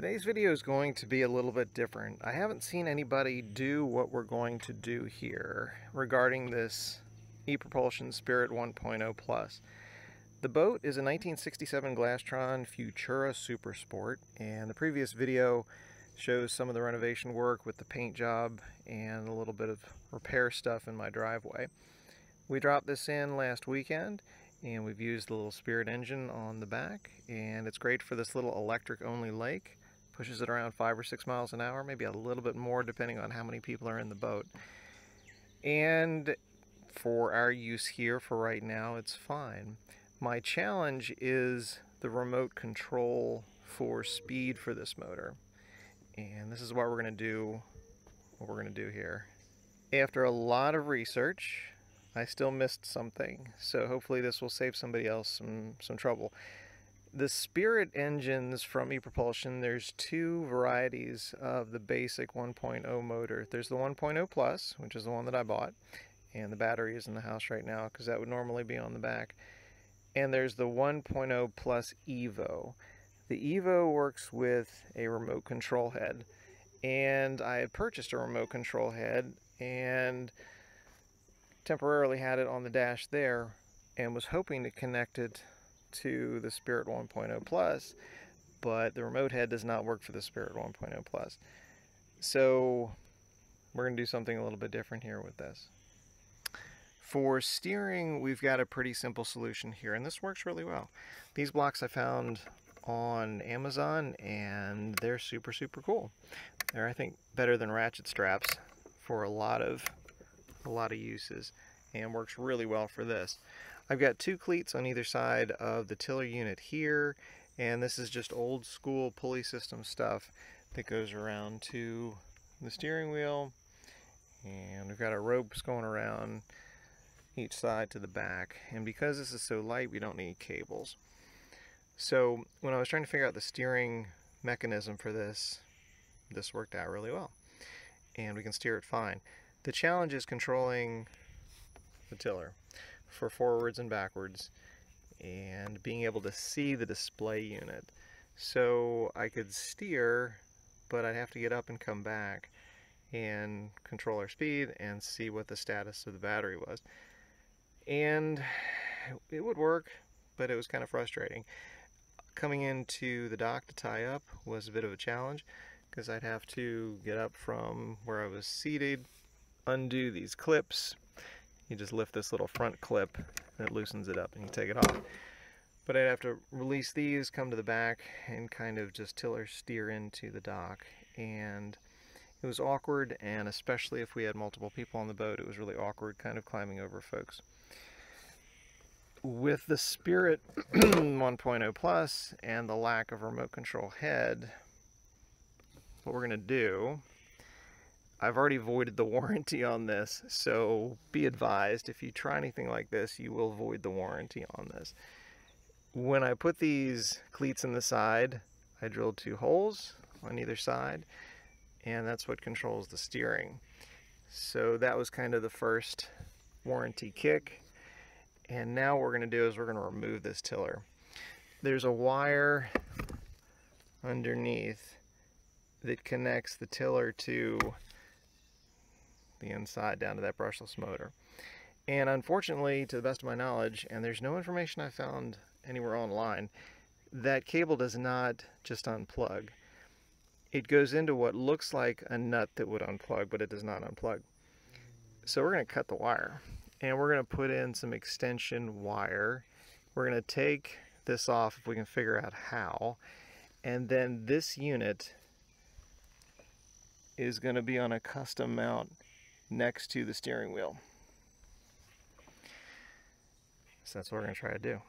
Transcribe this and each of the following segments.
Today's video is going to be a little bit different. I haven't seen anybody do what we're going to do here regarding this Epropulsion Spirit 1.0 Plus. The boat is a 1967 Glastron Futura Super Sport, and the previous video shows some of the renovation work with the paint job and a little bit of repair stuff in my driveway. We dropped this in last weekend, and we've used the little Spirit engine on the back, and it's great for this little electric only lake. Pushes it around 5 or 6 miles an hour, maybe a little bit more depending on how many people are in the boat. And for our use here for right now, it's fine. My challenge is the remote control for speed for this motor. And this is what we're going to do here. After a lot of research, I still missed something, so hopefully this will save somebody else some trouble. The Spirit engines from Epropulsion, there's two varieties of the basic 1.0 motor. There's the 1.0 Plus, which is the one that I bought, and the battery is in the house right now because that would normally be on the back. And there's the 1.0 Plus Evo. The Evo works with a remote control head, and I had purchased a remote control head and temporarily had it on the dash there and was hoping to connect it to the Spirit 1.0 Plus, but the remote head does not work for the Spirit 1.0 Plus. So we're going to do something a little bit different here with this. For steering, we've got a pretty simple solution here, and this works really well. These blocks I found on Amazon, and they're super cool. They're, I think, better than ratchet straps for a lot of uses, and works really well for this. I've got two cleats on either side of the tiller unit here, and this is just old school pulley system stuff that goes around to the steering wheel, and we've got our ropes going around each side to the back, and because this is so light we don't need cables. So when I was trying to figure out the steering mechanism for this worked out really well, and we can steer it fine. The challenge is controlling the tiller for forwards and backwards and being able to see the display unit. So I could steer, but I'd have to get up and come back and control our speed and see what the status of the battery was. And it would work, but it was kind of frustrating. Coming into the dock to tie up was a bit of a challenge because I'd have to get up from where I was seated, undo these clips. You just lift this little front clip and it loosens it up and you take it off. But I'd have to release these, come to the back, and kind of just tiller steer into the dock. And it was awkward, and especially if we had multiple people on the boat, it was really awkward kind of climbing over folks. With the Spirit 1.0 Plus and the lack of remote control head, what we're going to do, I've already voided the warranty on this, so be advised, if you try anything like this, you will void the warranty on this. When I put these cleats in the side, I drilled 2 holes on either side, and that's what controls the steering. So that was kind of the first warranty kick, and now what we're going to do is we're going to remove this tiller. There's a wire underneath that connects the tiller to the inside down to that brushless motor. And unfortunately, to the best of my knowledge, and there's no information I found anywhere online, that cable does not just unplug. It goes into what looks like a nut that would unplug, but it does not unplug. So we're going to cut the wire, and we're going to put in some extension wire. We're going to take this off if we can figure out how, and then this unit is going to be on a custom mount next to the steering wheel. So that's what we're going to try to do.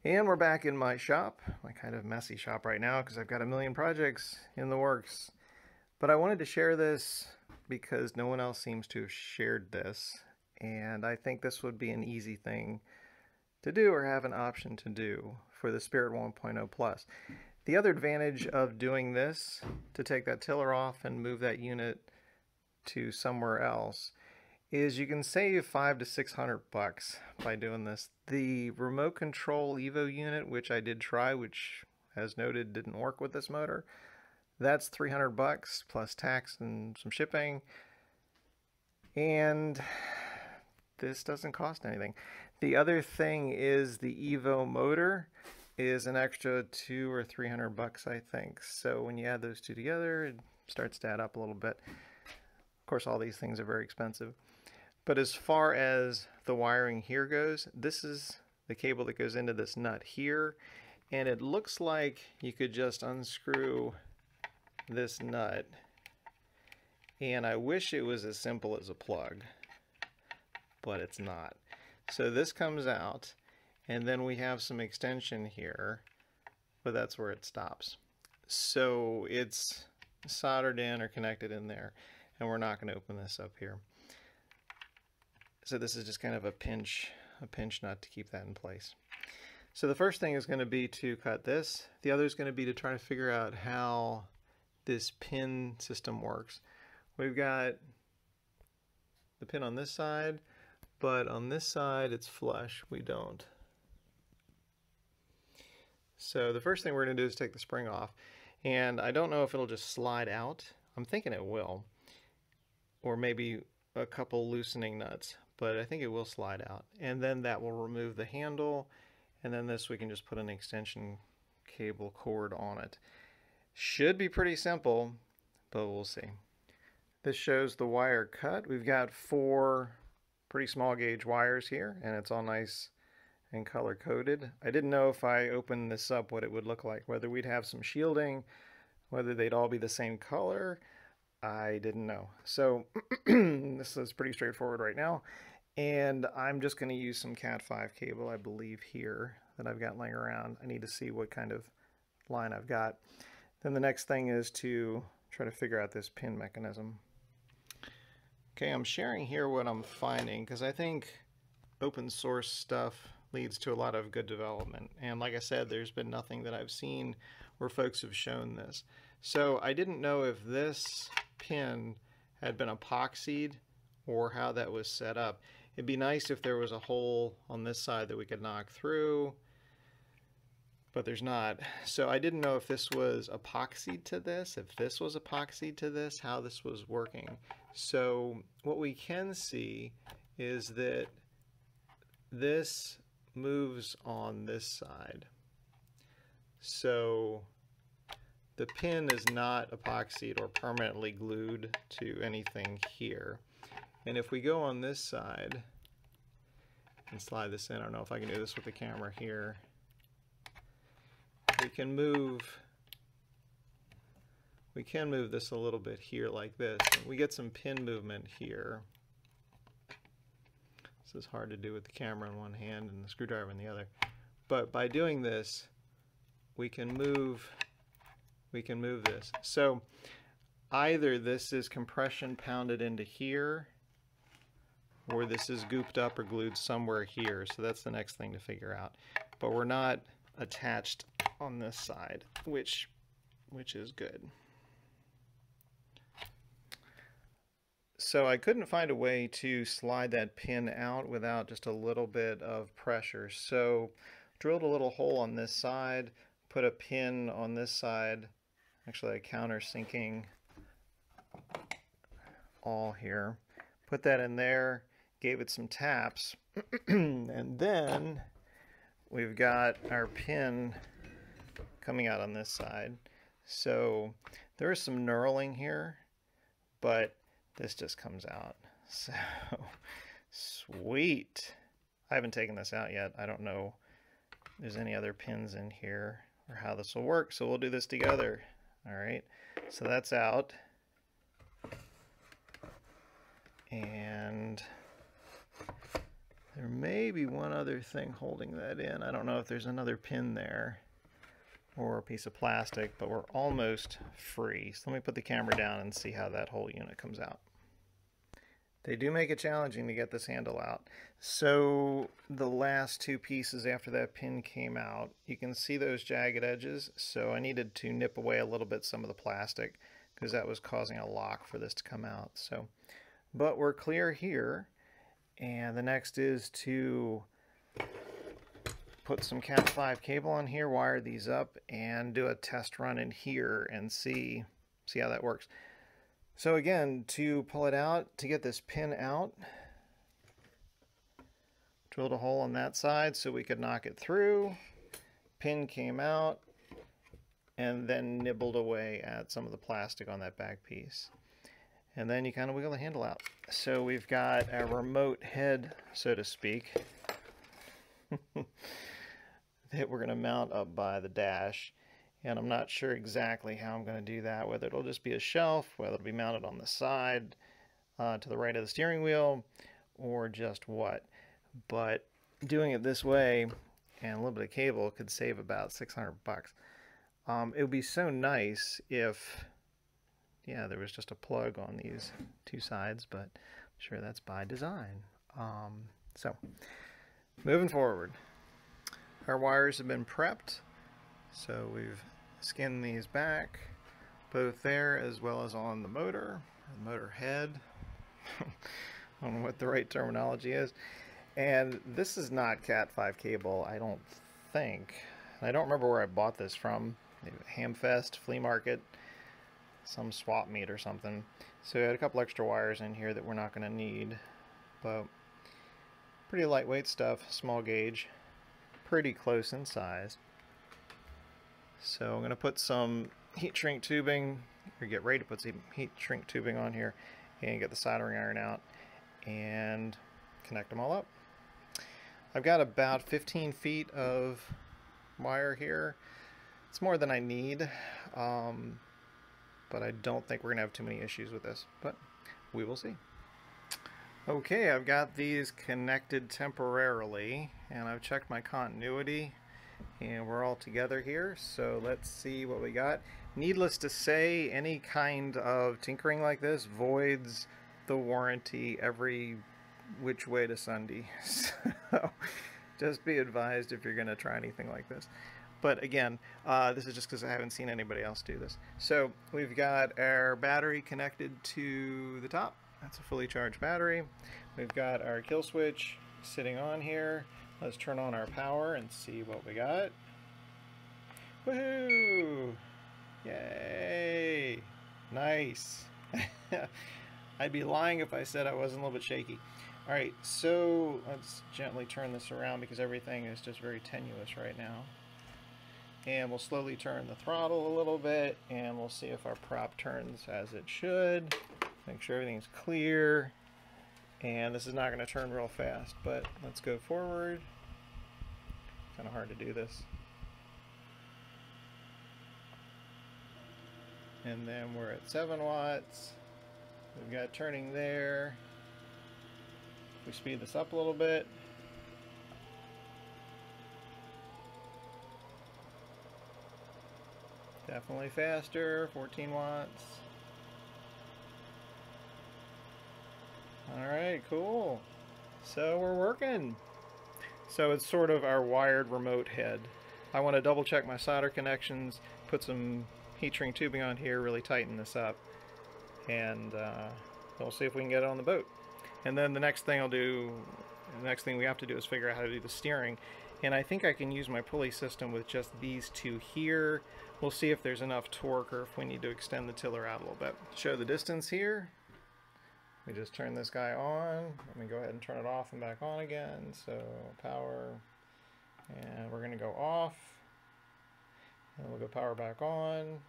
And we're back in my shop, my kind of messy shop right now because I've got a million projects in the works. But I wanted to share this because no one else seems to have shared this, and I think this would be an easy thing to do or have an option to do for the Spirit 1.0 Plus. The other advantage of doing this, to take that tiller off and move that unit to somewhere else, is you can save $500 to $600 by doing this. The remote control Evo unit, which I did try, which as noted, didn't work with this motor. That's $300 plus tax and some shipping. And this doesn't cost anything. The other thing is the Evo motor is an extra $200 or $300, I think. So when you add those two together, it starts to add up a little bit. Of course, all these things are very expensive. But as far as the wiring here goes, this is the cable that goes into this nut here. And it looks like you could just unscrew this nut. And I wish it was as simple as a plug, but it's not. So this comes out, and then we have some extension here, but that's where it stops. So it's soldered in or connected in there, and we're not going to open this up here. So this is just kind of a pinch nut to keep that in place. So the first thing is going to be to cut this. The other is going to be to try to figure out how this pin system works. We've got the pin on this side, but on this side it's flush. We don't. So the first thing we're going to do is take the spring off, and I don't know if it'll just slide out. I'm thinking it will, or maybe a couple loosening nuts, but I think it will slide out, and then that will remove the handle, and then this we can just put an extension cable cord on it. Should be pretty simple, but we'll see. This shows the wire cut. We've got 4 pretty small gauge wires here, and it's all nice and color coded. I didn't know if I opened this up what it would look like, whether we'd have some shielding, whether they'd all be the same color. I didn't know. So this is pretty straightforward right now. And I'm just going to use some Cat 5 cable, I believe, here that I've got laying around. I need to see what kind of line I've got. Then the next thing is to try to figure out this pin mechanism. Okay, I'm sharing here what I'm finding because I think open source stuff leads to a lot of good development. And like I said, there's been nothing that I've seen where folks have shown this. So I didn't know if this pin had been epoxied or how that was set up. It'd be nice if there was a hole on this side that we could knock through, but there's not. So I didn't know if this was epoxied to this, if this was epoxied to this, how this was working. So what we can see is that this moves on this side. So the pin is not epoxied or permanently glued to anything here. And if we go on this side and slide this in, I don't know if I can do this with the camera here, we can move this a little bit here like this. And we get some pin movement here. This is hard to do with the camera in one hand and the screwdriver in the other. But by doing this, we can move this. So either this is compression pounded into here, or this is gooped up or glued somewhere here. So that's the next thing to figure out. But we're not attached on this side, which is good. So I couldn't find a way to slide that pin out without just a little bit of pressure. So drilled a little hole on this side, put a pin on this side, actually a countersinking awl here, put that in there, gave it some taps, and then we've got our pin coming out on this side. So there is some knurling here, but this just comes out. So sweet. I haven't taken this out yet. I don't know if there's any other pins in here or how this will work, so we'll do this together. All right, so that's out. And there may be one other thing holding that in. I don't know if there's another pin there or a piece of plastic, but we're almost free. So let me put the camera down and see how that whole unit comes out. They do make it challenging to get this handle out. So the last 2 pieces after that pin came out, you can see those jagged edges. So I needed to nip away a little bit some of the plastic because that was causing a lock for this to come out. So, but we're clear here. And the next is to put some Cat 5 cable on here, wire these up, and do a test run in here and see how that works. So again, to pull it out, to get this pin out, drilled a hole on that side so we could knock it through. Pin came out, and then nibbled away at some of the plastic on that back piece. And then you kind of wiggle the handle out. So we've got a remote head, so to speak, that we're going to mount up by the dash. And I'm not sure exactly how I'm going to do that, whether it'll just be a shelf, whether it'll be mounted on the side to the right of the steering wheel, or just what. But doing it this way and a little bit of cable could save about 600 bucks. It would be so nice if, yeah, there was just a plug on these two sides, but I'm sure that's by design. So, moving forward, our wires have been prepped, so we've skinned these back, both there as well as on the motor head. I don't know what the right terminology is. And this is not Cat 5 cable, I don't think. I don't remember where I bought this from. Maybe Hamfest, flea market, some swap meet or something. So we had a couple extra wires in here that we're not going to need, but pretty lightweight stuff, small gauge, pretty close in size. So I'm going to put some heat shrink tubing, or get ready to put some heat shrink tubing on here, and get the soldering iron out and connect them all up. I've got about 15 feet of wire here. It's more than I need, but I don't think we're going to have too many issues with this, but we will see. Okay, I've got these connected temporarily, and I've checked my continuity, and we're all together here, so let's see what we got. Needless to say, any kind of tinkering like this voids the warranty every which way to Sunday. So just be advised if you're going to try anything like this. But again, this is just because I haven't seen anybody else do this. So we've got our battery connected to the top. That's a fully charged battery. We've got our kill switch sitting on here. Let's turn on our power and see what we got. Woohoo! Yay! Nice! I'd be lying if I said I wasn't a little bit shaky. Alright, so let's gently turn this around because everything is just very tenuous right now. And we'll slowly turn the throttle a little bit, and we'll see if our prop turns as it should. Make sure everything's clear. And this is not going to turn real fast, but let's go forward. Kind of hard to do this. And then we're at 7 watts. We've got turning there. We speed this up a little bit. Definitely faster, 14 watts. Alright, cool. So we're working. So it's sort of our wired remote head. I want to double check my solder connections, put some heat shrink tubing on here, really tighten this up, and we'll see if we can get it on the boat. And then the next thing we have to do is figure out how to do the steering. And I think I can use my pulley system with just these two here. We'll see if there's enough torque or if we need to extend the tiller out a little bit. Show the distance here. We just turn this guy on. Let me go ahead and turn it off and back on again. So power, and we're going to go off. And we'll go power back on.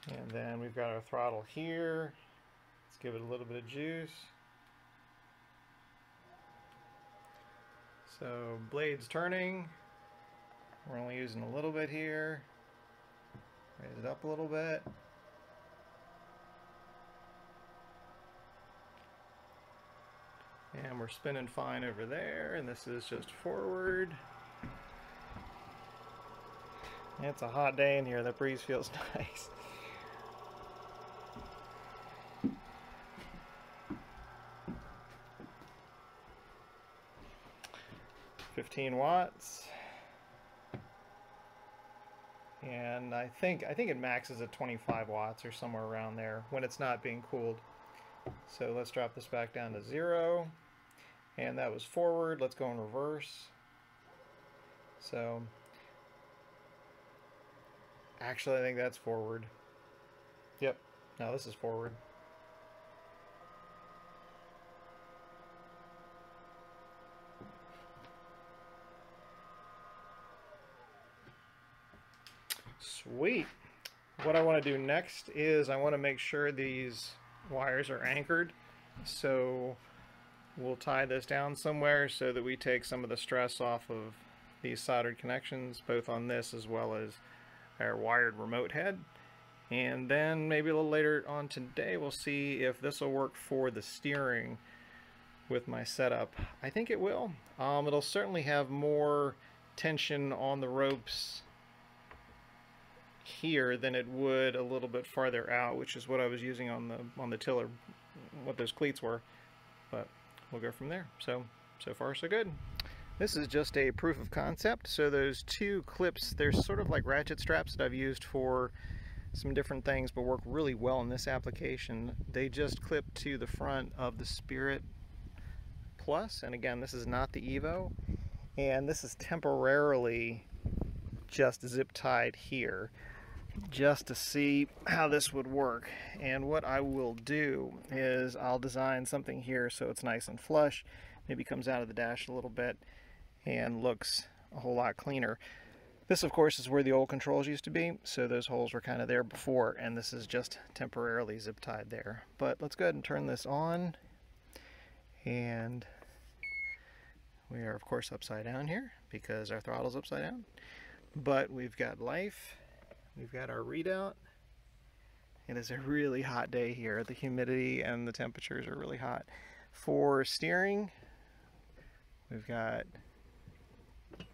And then we've got our throttle here. Let's give it a little bit of juice. So blade's turning. We're only using a little bit here. Raise it up a little bit. And we're spinning fine over there, and this is just forward. It's a hot day in here. That breeze feels nice. $15 watts. And I think it maxes at 25 watts or somewhere around there when it's not being cooled. So let's drop this back down to 0. And that was forward. Let's go in reverse. So, actually I think that's forward. Yep, no, this is forward. Sweet. What I want to do next is I want to make sure these wires are anchored. So we'll tie this down somewhere so that we take some of the stress off of these soldered connections, both on this as well as our wired remote head. And then maybe a little later on today we'll see if this will work for the steering with my setup. I think it will. It'll certainly have more tension on the ropes here than it would a little bit farther out, which is what I was using on the tiller, what those cleats were. But we'll go from there. So far so good. This is just a proof of concept. So those two clips, they're sort of like ratchet straps that I've used for some different things, but work really well in this application. They just clip to the front of the Spirit Plus, and again, this is not the Evo, and this is temporarily just zip tied here, just to see how this would work. And what I will do is I'll design something here so it's nice and flush, maybe comes out of the dash a little bit and looks a whole lot cleaner. This of course is where the old controls used to be, so those holes were kind of there before, and this is just temporarily zip tied there. But let's go ahead and turn this on, and we are of course upside down here because our throttle's upside down. But we've got life, we've got our readout. It is a really hot day here. The humidity and the temperatures are really hot. For steering, we've got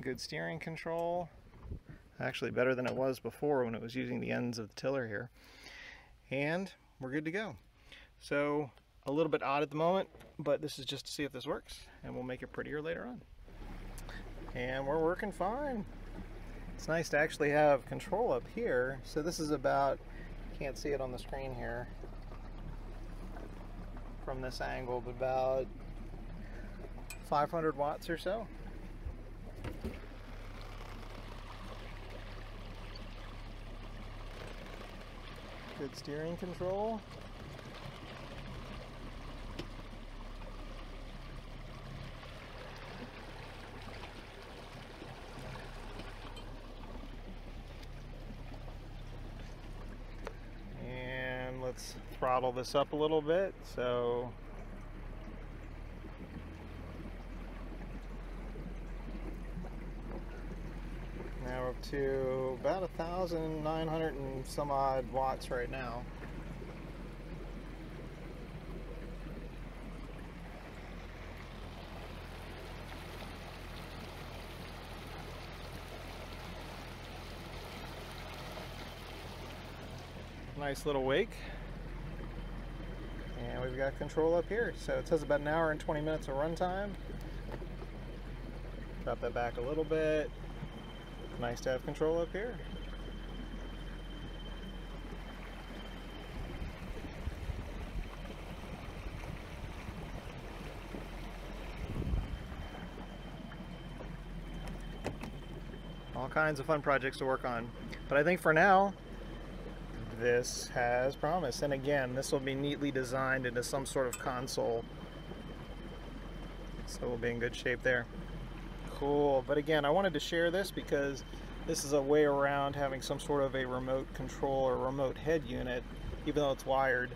good steering control. Actually better than it was before when it was using the ends of the tiller here. And we're good to go. So a little bit odd at the moment, but this is just to see if this works, and we'll make it prettier later on. And we're working fine. It's nice to actually have control up here. So this is about, can't see it on the screen here from this angle, but about 500 watts or so. Good steering control. And let's throttle this up a little bit. So now we're up to about 1,900 and some odd watts right now. Nice little wake. And we've got control up here. So it says about an hour and 20 minutes of runtime. Drop that back a little bit. Nice to have control up here. All kinds of fun projects to work on. But I think for now, this has promise. And again, this will be neatly designed into some sort of console. So we'll be in good shape there. Cool. But again, I wanted to share this because this is a way around having some sort of a remote control or remote head unit, even though it's wired,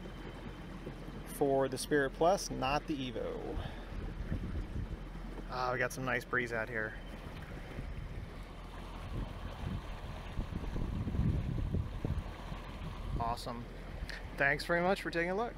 for the Spirit Plus, not the Evo. Ah, we got some nice breeze out here. Awesome. Thanks very much for taking a look.